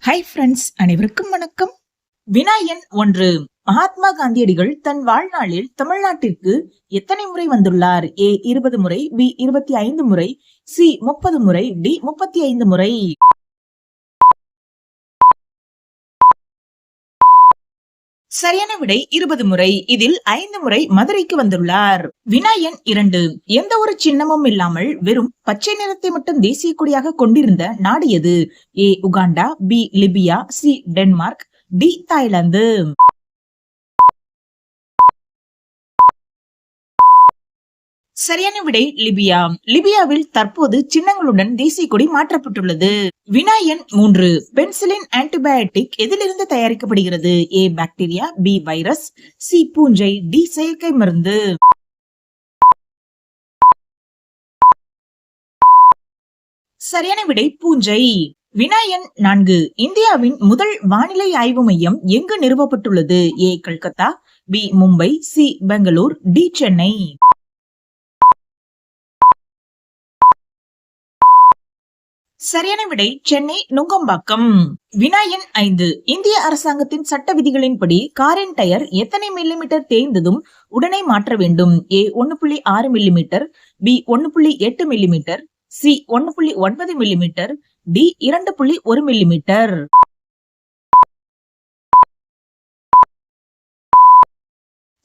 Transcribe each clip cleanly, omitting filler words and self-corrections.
Hi friends, அனைவருக்கும் வணக்கம். வினா எண் 1. மகாத்மா காந்தியடிகள் தன் வாழ்நாளில் தமிழ்நாட்டிற்கு எத்தனை முறை வந்துள்ளார்? A 20 முறை, B 25 முறை, C 30 முறை, D 35 முறை. சரியான விடை 20 முறை. இதில் 5 முறை மதுரைக்கு வந்துள்ளார். வினா எண் 2. எந்த ஒரு சின்னமும் இல்லாமல் வெறும் பச்சை நிறத்தை மட்டும் தேசிய கொடியாக கொண்டிருந்த நாடு எது? A Uganda, B Libya, C Denmark, D Thailand. சரியான விடை லிபியா. லிபியாவில் தற்போது சின்னங்களுடன் தேசிய கொடி மாற்றப்பட்டுள்ளது. வினா எண் 3. பென்சிலின் ஆன்டிபயோட்டிக் எதிலிருந்து தயாரிக்கப்படுகிறது? A bacteria, B virus, C பூஞ்சை, D செயற்கை மருந்து. சரியான விடை பூஞ்சை. வினா எண் 4. இந்தியாவின் முதல் வானிலை ஆய்வு மையம் எங்கு நிறுவப்பட்டுள்ளது? A Calcutta, B Mumbai, C Bangalore, D Chennai. சரியான விடை சென்னை நுங்கம்பாக்கம். வினா எண் 5. இந்திய அரசாங்கத்தின் சட்ட விதிகளின்படி காரின் டயர் எத்தனை மில்லிமீட்டர் தேய்ந்ததும் உடனே மாற்ற வேண்டும்? A 1.6 millimetre, B 1.8 millimetre, C 1.9 millimetre, D 2.1 millimetre.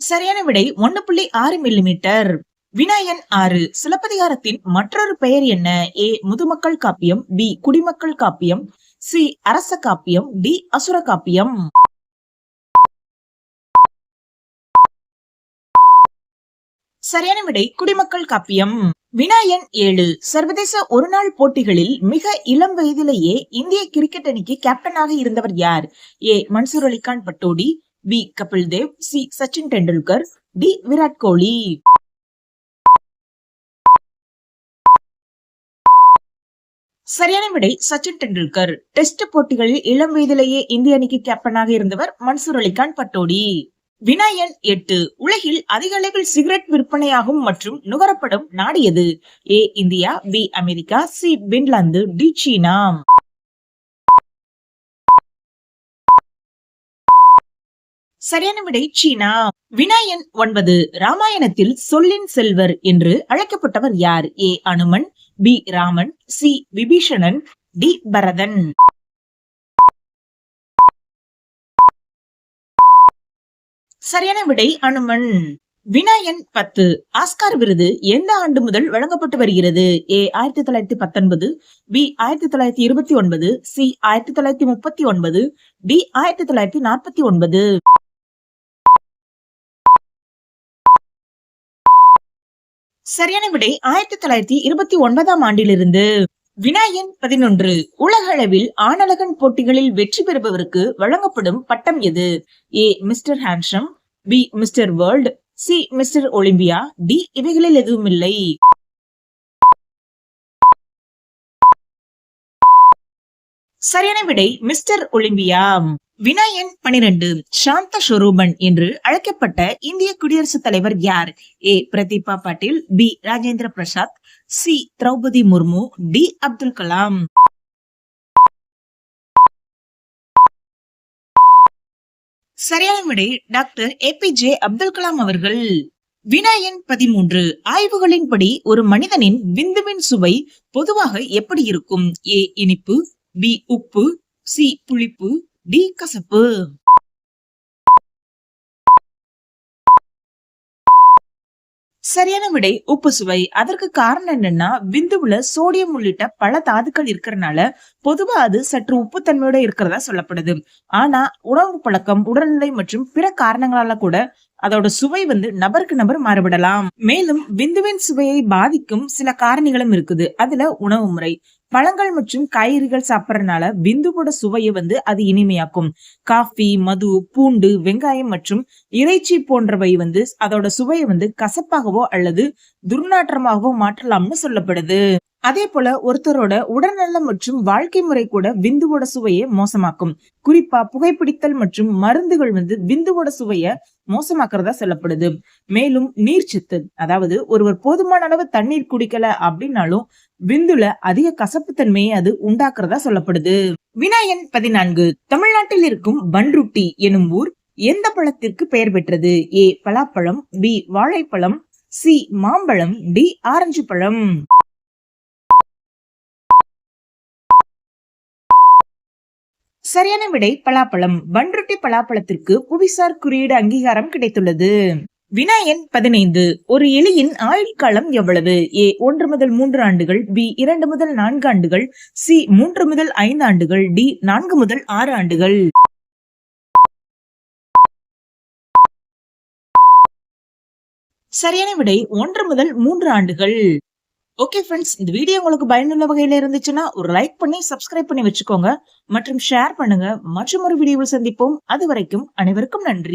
சரியான விடை 1.6 மில்லிமீட்டர். வினா எண் 6. சிலப்பதிகாரத்தின் மற்றொரு பெயர் என்ன? A முதுமக்கள் காப்பியம், B குடிமக்கள் காப்பியம், C அரச காப்பியம், D அசுர காப்பியம். சரியான விடை குடிமக்கள் காப்பியம். வினா எண் 7. சர்வதேச ஒருநாள் போட்டிகளில் மிக இளம் வயதிலேயே இந்திய கிரிக்கெட் அணிக்கு கேப்டனாக இருந்தவர் யார்? A Mansoor Ali Khan Pataudi, B Kapil Dev, C Sachin Tendulkar, D Virat Kohli. சரியான விடை சச்சின் டெண்டுல்கர். டெஸ்ட் போட்டிகளில் இளம் வயதிலேயே இந்திய அணிக்கு கேப்டனாக இருந்தவர் மன்சூர் அலிகான் பட்டோடி. வினா எண் 8. உலகில் அதிக அளவில் சிகரெட் விற்பனையாகும் மற்றும் நுகரப்படும் நாடு எது? A India, B America, C Finland, D சீனா. சரியான விடை சீனா. வினா எண் 9. ராமாயணத்தில் சொல்லின் செல்வர் என்று அழைக்கப்பட்டவர் யார்? A Hanuman, B Raman, C Vibhishanan, D Bharathan. சரியான விடை அனுமன். வினா எண் 10. ஆஸ்கார் விருது எந்த ஆண்டு முதல் வழங்கப்பட்டு வருகிறது? A 1919, B 1929, C 1939, D 1949. சரியான விடை 1929 ஆண்டிலிருந்து. வினா எண் 11. உலக அளவில் ஆணழகன் போட்டிகளில் வெற்றி பெறுபவருக்கு வழங்கப்படும் பட்டம் எது? A mister handsome, B mister world, C mister Olympia, D இவைகளில் எதுவும் இல்லை. சரியான விடை மிஸ்டர் ஒலிம்பியா. வினா எண் 12. சாந்த ஸ்வரூபன் என்று அழைக்கப்பட்ட இந்திய குடியரசுத் தலைவர் யார்? A Pratibha Patil, B Rajendra Prasad, C Draupadi Murmu, D Abdul Kalam. சரியான விடை டாக்டர் APJ அப்துல் கலாம் அவர்கள். வினா எண் 13. ஆய்வுகளின்படி ஒரு மனிதனின் விந்துவின் சுவை பொதுவாக எப்படி இருக்கும்? A இனிப்பு, B உப்பு, C புளிப்பு, D கசப்பு. சரியான விடை உப்பு சுவை. அதற்கு காரணம் என்னன்னா, விந்துவுல சோடியம் உள்ளிட்ட பல தாதுக்கள் இருக்கிறதுனால பொதுவா அது சற்று உப்பு தன்மையோட இருக்கிறதா சொல்லப்படுது. ஆனா உணவு பழக்கம், உடல்நிலை மற்றும் பிற காரணங்களால கூட அதோட சுவை நபருக்கு நபர் மாறுபடலாம். மேலும் விந்துவின் சுவையை பாதிக்கும் சில காரணிகளும் இருக்குது. அதுல உணவு முறை, பழங்கள் மற்றும் காய்கறிகள் சாப்பிடறதுனால விந்துவோட சுவையை அது இனிமையாக்கும். காஃபி, மது, பூண்டு, வெங்காயம் மற்றும் இறைச்சி போன்றவை அதோட சுவையை கசப்பாகவோ அல்லது துர்நாற்றமாகவோ மாற்றலாம்னு சொல்லப்படுது. அதே போல ஒருத்தரோட உடல்நலம் மற்றும் வாழ்க்கை முறை கூட விந்துவோட சுவையை மோசமாக்கும். குறிப்பா புகைப்பிடித்தல் மற்றும் மருந்துகள் விந்துவோட சுவைய மோசமாக்குறதா சொல்லப்படுது. மேலும் நீர்ச்சத்து, அதாவது ஒருவர் போதுமான அளவு தண்ணீர் குடிக்கல அப்படின்னாலும் விந்துல அதிக கசப்பு தன்மையை அது உண்டாக்குறதா சொல்லப்படுது. வினா எண் 14. தமிழ்நாட்டில் இருக்கும் பன்ருட்டி எனும் ஊர் எந்த பழத்திற்கு பெயர் பெற்றது? ஏ பலாப்பழம், பி வாழைப்பழம், சி மாம்பழம், டி ஆரஞ்சு பழம். சரியான விடை பலாப்பழம். பன்ருட்டி பலாப்பழத்திற்கு புவிசார் குறியீடு அங்கீகாரம் கிடைத்துள்ளது. வினா எண் 15. ஒரு எலியின் ஆயுள் காலம் எவ்வளவு? ஏ 1 முதல் 3 ஆண்டுகள், பி 2 முதல் 4 ஆண்டுகள், சி 3 முதல் 5 ஆண்டுகள், டி 4 முதல் 6 ஆண்டுகள். சரியான விடை 1 முதல் 3 ஆண்டுகள். ஓகே ஃப்ரெண்ட்ஸ், இந்த வீடியோ உங்களுக்கு பயனுள்ள வகையில இருந்துச்சுன்னா ஒரு லைக் பண்ணி சப்ஸ்கிரைப் பண்ணி வச்சுக்கோங்க மற்றும் ஷேர் பண்ணுங்க. மற்றும் ஒரு வீடியோவில் சந்திப்போம். அது வரைக்கும் அனைவருக்கும் நன்றி.